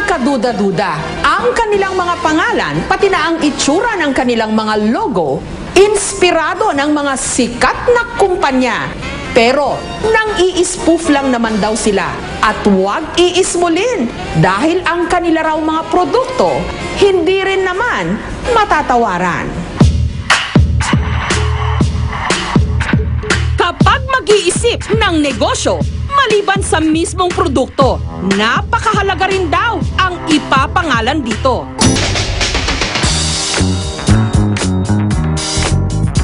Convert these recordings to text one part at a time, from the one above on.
kaduda-duda, ang kanilang mga pangalan, pati na ang itsura ng kanilang mga logo, inspirado ng mga sikat na kumpanya. Pero nang i-spoof lang naman daw sila at huwag iismulin dahil ang kanila raw mga produkto hindi rin naman matatawaran. Kapag mag-iisip ng negosyo, maliban sa mismong produkto, napakahalaga rin daw ang ipapangalan dito.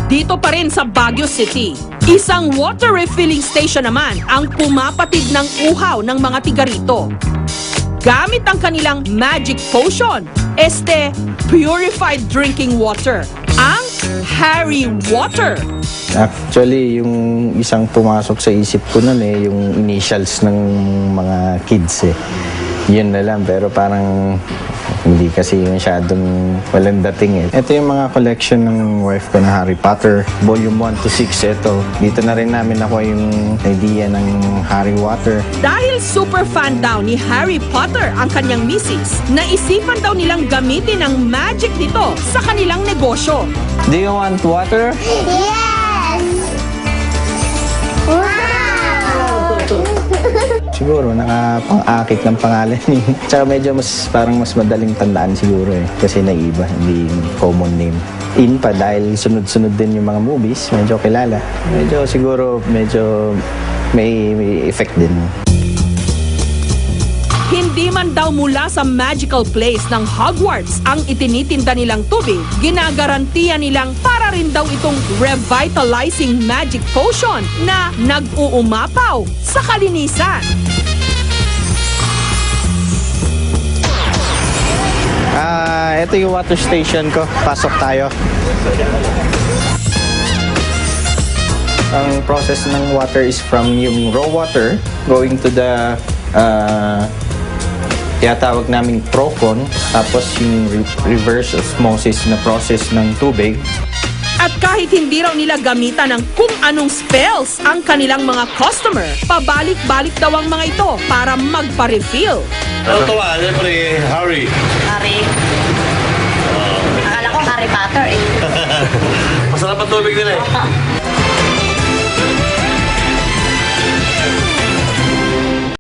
Dito pa rin sa Baguio City, isang water refilling station naman ang pumapatid ng uhaw ng mga tiga rito. Gamit ang kanilang magic potion, purified drinking water, ang Harry Water. Actually, yung isang pumasok sa isip ko nun yung initials ng mga kids Yun na lang, pero parang hindi kasi masyadong walang dating Ito yung mga collection ng wife ko na Harry Potter, volume 1 to 6 ito. Dito na rin namin ako yung idea ng Harry Water. Dahil super fan daw ni Harry Potter ang kanyang misis, naisipan daw nilang gamitin ang magic nito sa kanilang negosyo. Do you want water? Yes! Wow! Siguro, nakapang-akit ng pangalan Tsaka medyo parang mas madaling tandaan siguro Kasi naiba, hindi common name. In pa, dahil sunod-sunod din yung mga movies, medyo kilala. Medyo may effect din. Hindi man daw mula sa magical place ng Hogwarts ang itinitinda nilang tubig, ginagarantiya nilang para rin daw itong revitalizing magic potion na nag-uumapaw sa kalinisan. Ito yung water station ko. Pasok tayo. Ang process ng water is from yung raw water going to the tinatawag naming procon, tapos yung reverse osmosis na process ng tubig. At kahit hindi raw nila gamitan ng kung anong spells ang kanilang mga customer, pabalik-balik daw ang mga ito para magpa-refill. Ano to ba? Siyempre, Harry. Harry. Akala ko Harry Potter Masarap ang tubig nila